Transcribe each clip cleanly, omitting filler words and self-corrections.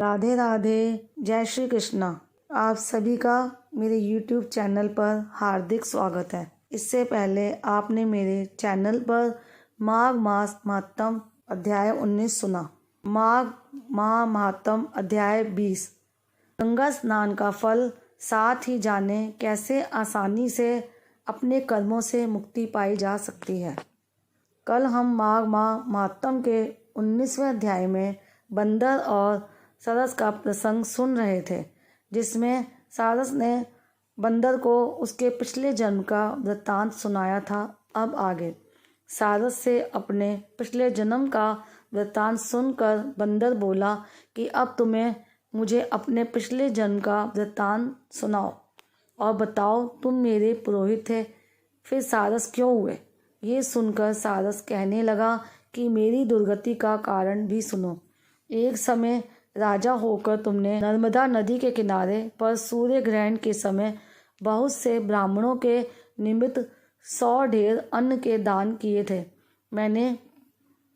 राधे राधे। जय श्री कृष्णा। आप सभी का मेरे YouTube चैनल पर हार्दिक स्वागत है। इससे पहले आपने मेरे चैनल पर माघ मास महात्म अध्याय 19 सुना। माघ माह महात्म अध्याय 20। गंगा स्नान का फल, साथ ही जाने कैसे आसानी से अपने कर्मों से मुक्ति पाई जा सकती है। कल हम माघ माह महात्म के 19वें अध्याय में बंदर और सारस का प्रसंग सुन रहे थे, जिसमें सारस ने बंदर को उसके पिछले जन्म का वृत्तांत सुनाया था। अब आगे सारस से अपने पिछले जन्म का वृत्तांत सुनकर बंदर बोला कि अब तुम्हें मुझे अपने पिछले जन्म का वृत्तांत सुनाओ और बताओ तुम मेरे पुरोहित थे, फिर सारस क्यों हुए। ये सुनकर सारस कहने लगा कि मेरी दुर्गति का कारण भी सुनो। एक समय राजा होकर तुमने नर्मदा नदी के किनारे पर सूर्य ग्रहण के समय बहुत से ब्राह्मणों के निमित्त 100 ढेर अन्न के दान किए थे। मैंने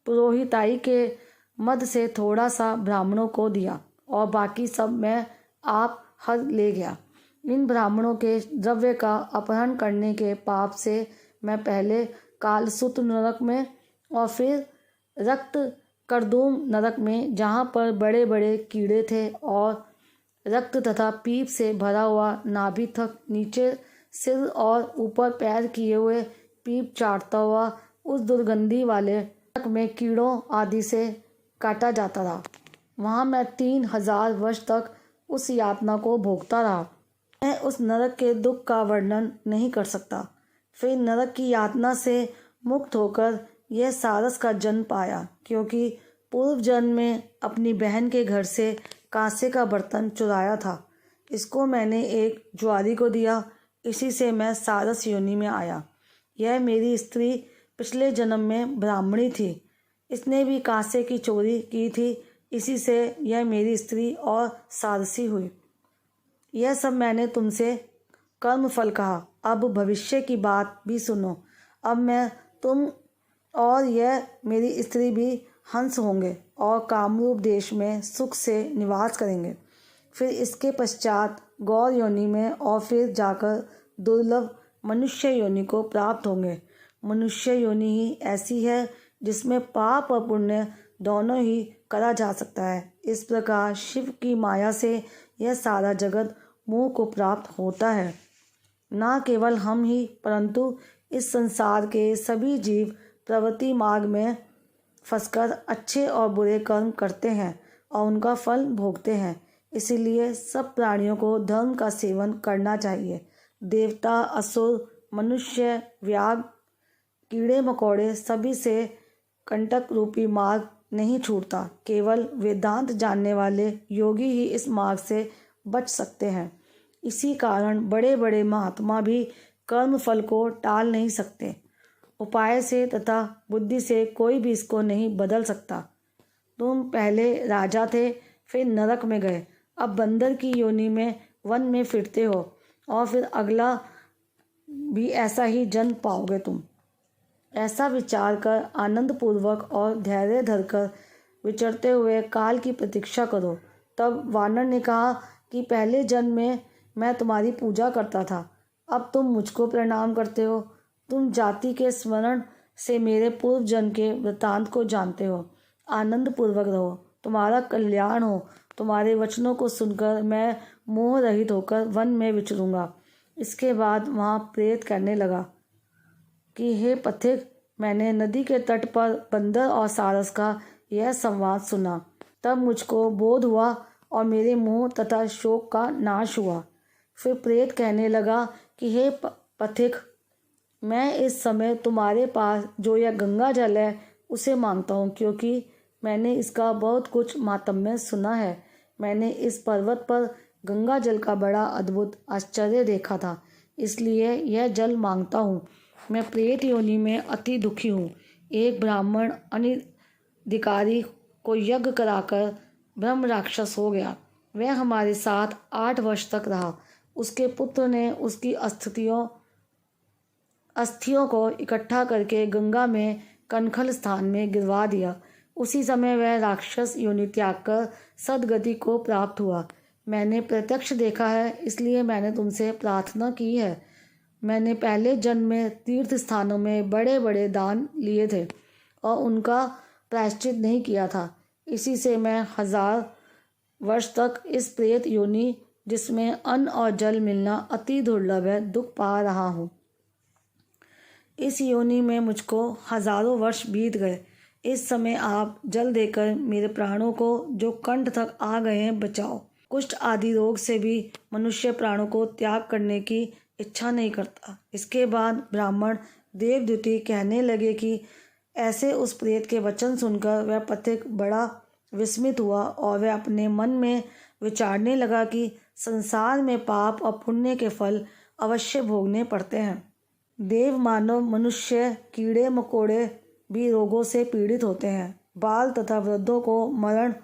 पुरोहिताई के मद से थोड़ा सा ब्राह्मणों को दिया और बाकी सब मैं आप हर ले गया। इन ब्राह्मणों के द्रव्य का अपहरण करने के पाप से मैं पहले कालसूत्र नरक में और फिर रक्त करदूम नरक में, जहाँ पर बड़े बड़े कीड़े थे और रक्त तथा पीप से भरा हुआ नाभि तक नीचे सिर और ऊपर पैर किए हुए पीप चाटता हुआ उस दुर्गंधी वाले नरक में कीड़ों आदि से काटा जाता रहा। वहाँ मैं 3000 वर्ष तक उस यातना को भोगता रहा। मैं उस नरक के दुख का वर्णन नहीं कर सकता। फिर नरक की यातना से मुक्त होकर यह सारस का जन्म पाया, क्योंकि पूर्व जन्म में अपनी बहन के घर से कांसे का बर्तन चुराया था। इसको मैंने एक जुआरी को दिया, इसी से मैं सारस योनि में आया। यह मेरी स्त्री पिछले जन्म में ब्राह्मणी थी, इसने भी कांसे की चोरी की थी, इसी से यह मेरी स्त्री और सारसी हुई। यह सब मैंने तुमसे कर्म फल कहा। अब भविष्य की बात भी सुनो। अब मैं, तुम और यह मेरी स्त्री भी हंस होंगे और कामरूप देश में सुख से निवास करेंगे। फिर इसके पश्चात गौर योनि में और फिर जाकर दुर्लभ मनुष्य योनि को प्राप्त होंगे। मनुष्य योनि ही ऐसी है जिसमें पाप और पुण्य दोनों ही करा जा सकता है। इस प्रकार शिव की माया से यह सारा जगत मोह को प्राप्त होता है। ना केवल हम ही, परंतु इस संसार के सभी जीव प्रवृत्ति मार्ग में फंसकर अच्छे और बुरे कर्म करते हैं और उनका फल भोगते हैं। इसीलिए सब प्राणियों को धर्म का सेवन करना चाहिए। देवता, असुर, मनुष्य, व्याघ्र, कीड़े मकोड़े सभी से कंटक रूपी मार्ग नहीं छूटता। केवल वेदांत जानने वाले योगी ही इस मार्ग से बच सकते हैं। इसी कारण बड़े बड़े महात्मा भी कर्म फल को टाल नहीं सकते। उपाय से तथा बुद्धि से कोई भी इसको नहीं बदल सकता। तुम पहले राजा थे, फिर नरक में गए, अब बंदर की योनि में वन में फिरते हो और फिर अगला भी ऐसा ही जन्म पाओगे तुम। ऐसा विचार कर आनंद पूर्वक और धैर्य धरकर विचरते हुए काल की प्रतीक्षा करो। तब वानर ने कहा कि पहले जन्म में मैं तुम्हारी पूजा करता था, अब तुम मुझको प्रणाम करते हो। तुम जाति के स्मरण से मेरे पूर्व जन्म के वृत्तांत को जानते हो। आनंद पूर्वक रहो, तुम्हारा कल्याण हो। तुम्हारे वचनों को सुनकर मैं मोह रहित होकर वन में विचरूंगा। इसके बाद वहाँ प्रेत कहने लगा कि हे पथिक, मैंने नदी के तट पर बंदर और सारस का यह संवाद सुना। तब मुझको बोध हुआ और मेरे मोह तथा शोक का नाश हुआ। फिर प्रेत कहने लगा कि हे पथिक, मैं इस समय तुम्हारे पास जो यह गंगा जल है उसे मांगता हूँ, क्योंकि मैंने इसका बहुत कुछ मातम्य सुना है। मैंने इस पर्वत पर गंगा जल का बड़ा अद्भुत आश्चर्य देखा था, इसलिए यह जल मांगता हूँ। मैं प्रेत योनि में अति दुखी हूँ। एक ब्राह्मण अनधिकारी को यज्ञ कराकर ब्रह्म राक्षस हो गया। वह हमारे साथ 8 वर्ष तक रहा। उसके पुत्र ने उसकी अस्थियों को इकट्ठा करके गंगा में कनखल स्थान में गिरवा दिया। उसी समय वह राक्षस योनि त्याग कर सद्गति को प्राप्त हुआ। मैंने प्रत्यक्ष देखा है, इसलिए मैंने तुमसे प्रार्थना की है। मैंने पहले जन्म में तीर्थ स्थानों में बड़े बड़े दान लिए थे और उनका प्रायश्चित नहीं किया था। इसी से मैं 1000 वर्ष तक इस प्रेत योनि, जिसमें अन्न और जल मिलना अति दुर्लभ है, दुख पा रहा हूँ। इस योनि में मुझको हजारों वर्ष बीत गए। इस समय आप जल देकर मेरे प्राणों को, जो कंठ तक आ गए हैं, बचाओ। कुष्ठ आदि रोग से भी मनुष्य प्राणों को त्याग करने की इच्छा नहीं करता। इसके बाद ब्राह्मण देवद्युति कहने लगे कि ऐसे उस प्रेत के वचन सुनकर वह पथिक बड़ा विस्मित हुआ और वह अपने मन में विचारने लगा कि संसार में पाप और पुण्य के फल अवश्य भोगने पड़ते हैं। देव, मानव, मनुष्य, कीड़े मकोड़े भी रोगों से पीड़ित होते हैं। बाल तथा वृद्धों को मरण,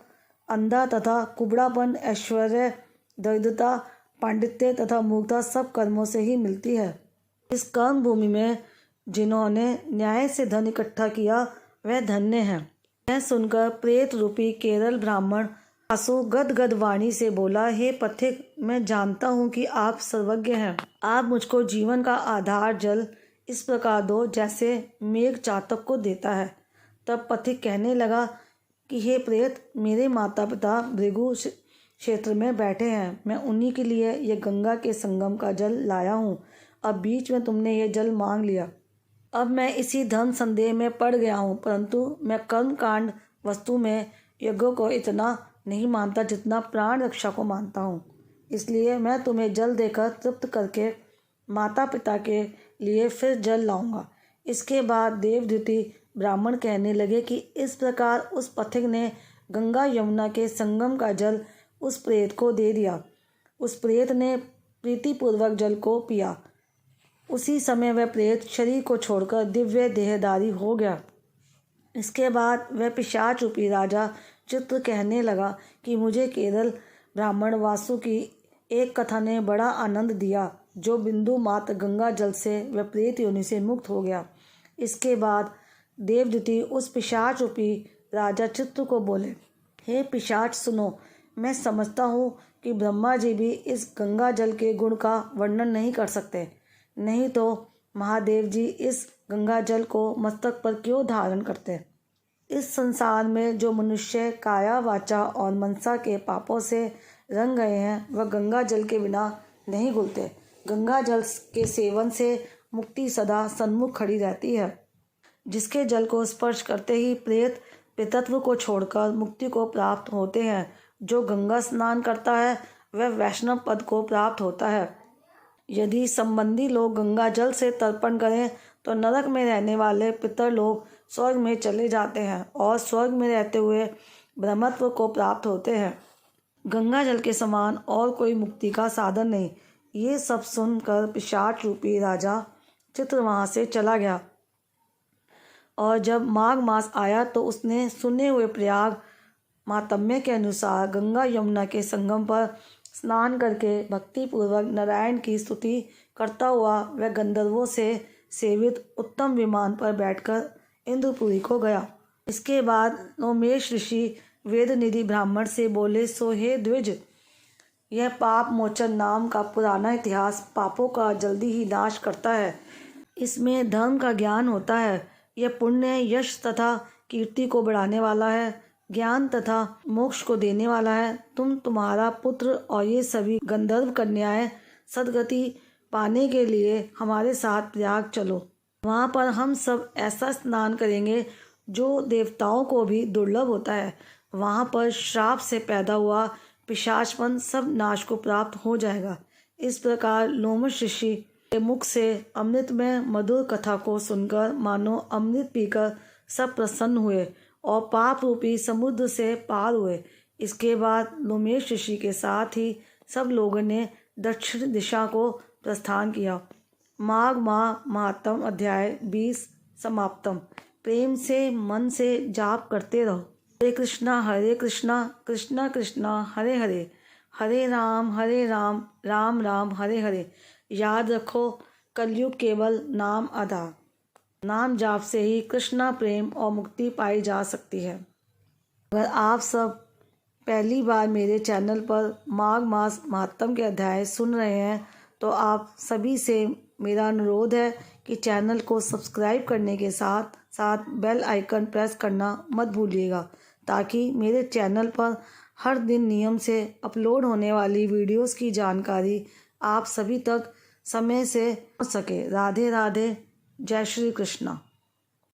अंधा तथा कुबड़ापन, ऐश्वर्य, दरिद्रता, पांडित्य तथा मूर्खता सब कर्मों से ही मिलती है। इस कर्म भूमि में जिन्होंने न्याय से धन इकट्ठा किया वह धन्य है। यह सुनकर प्रेत रूपी केरल ब्राह्मण आंसू गदगद वाणी से बोला, हे पथिक, मैं जानता हूँ कि आप सर्वज्ञ हैं। आप मुझको जीवन का आधार जल इस प्रकार दो जैसे मेघ चातक को देता है। तब पथिक कहने लगा कि हे प्रेत, मेरे माता पिता भृगु क्षेत्र में बैठे हैं। मैं उन्हीं के लिए ये गंगा के संगम का जल लाया हूँ। अब बीच में तुमने ये जल मांग लिया। अब मैं इसी धर्म संदेह में पड़ गया हूँ, परंतु मैं कर्म कांड वस्तु में यज्ञों को इतना नहीं मानता जितना प्राण रक्षा को मानता हूँ। इसलिए मैं तुम्हें जल देकर तृप्त करके माता पिता के लिए फिर जल लाऊंगा। इसके बाद देवद्युति ब्राह्मण कहने लगे कि इस प्रकार उस पथिक ने गंगा यमुना के संगम का जल उस प्रेत को दे दिया। उस प्रेत ने प्रीतिपूर्वक जल को पिया। उसी समय वह प्रेत शरीर को छोड़कर दिव्य देहधारी हो गया। इसके बाद वह पिशाच रूपी राजा चित्र कहने लगा कि मुझे केरल ब्राह्मण वासु की एक कथा ने बड़ा आनंद दिया, जो बिंदु मात्र गंगा जल से वह प्रेत योनि से मुक्त हो गया। इसके बाद देवद्युति उस पिशाच रूपी राजा चित्र को बोले, हे पिशाच, सुनो, मैं समझता हूँ कि ब्रह्मा जी भी इस गंगा जल के गुण का वर्णन नहीं कर सकते, नहीं तो महादेव जी इस गंगा जल को मस्तक पर क्यों धारण करते। इस संसार में जो मनुष्य काया, वाचा और मनसा के पापों से रंग गए हैं, वह गंगा जल के बिना नहीं घुलते। गंगा जल के सेवन से मुक्ति सदा सन्मुख खड़ी रहती है। जिसके जल को स्पर्श करते ही प्रेत पितत्व को छोड़कर मुक्ति को प्राप्त होते हैं। जो गंगा स्नान करता है वह वैष्णव पद को प्राप्त होता है। यदि संबंधी लोग गंगा जल से तर्पण करें तो नरक में रहने वाले पितर लोग स्वर्ग में चले जाते हैं और स्वर्ग में रहते हुए ब्रह्मत्व को प्राप्त होते हैं। गंगा जल के समान और कोई मुक्ति का साधन नहीं। ये सब सुनकर पिशाच रूपी राजा चित्र वहाँ से चला गया और जब माघ मास आया तो उसने सुने हुए प्रयाग महात्म्य के अनुसार गंगा यमुना के संगम पर स्नान करके भक्तिपूर्वक नारायण की स्तुति करता हुआ वह गंधर्वों से सेवित उत्तम विमान पर बैठकर इंद्रपुरी को गया। इसके बाद नोमेश ऋषि वेदनिधि ब्राह्मण से बोले, सो हे द्विज, यह पाप मोचन नाम का पुराना इतिहास पापों का जल्दी ही नाश करता है। इसमें धर्म का ज्ञान होता है। यह पुण्य, यश तथा कीर्ति को बढ़ाने वाला है, ज्ञान तथा मोक्ष को देने वाला है। तुम्हारा पुत्र और ये सभी गंधर्व कन्याएं सदगति पाने के लिए हमारे साथ प्रयाग चलो। वहाँ पर हम सब ऐसा स्नान करेंगे जो देवताओं को भी दुर्लभ होता है। वहाँ पर श्राप से पैदा हुआ पिशाचपन सब नाश को प्राप्त हो जाएगा। इस प्रकार लोमश ऋषि के मुख से अमृत में मधुर कथा को सुनकर मानो अमृत पीकर सब प्रसन्न हुए और पाप रूपी समुद्र से पार हुए। इसके बाद लोमेश ऋषि के साथ ही सब लोगों ने दक्षिण दिशा को प्रस्थान किया। माघ माह महात्म अध्याय 20 समाप्तम। प्रेम से मन से जाप करते रहो। हरे कृष्णा कृष्णा कृष्णा हरे हरे, हरे राम राम राम हरे हरे। याद रखो, कलयुग केवल नाम आधार। नाम जाप से ही कृष्णा प्रेम और मुक्ति पाई जा सकती है। अगर आप सब पहली बार मेरे चैनल पर माघ मास महात्म के अध्याय सुन रहे हैं तो आप सभी से मेरा अनुरोध है कि चैनल को सब्सक्राइब करने के साथ साथ बेल आइकन प्रेस करना मत भूलिएगा, ताकि मेरे चैनल पर हर दिन नियम से अपलोड होने वाली वीडियोस की जानकारी आप सभी तक समय से पहुंच सके। राधे राधे, जय श्री कृष्णा।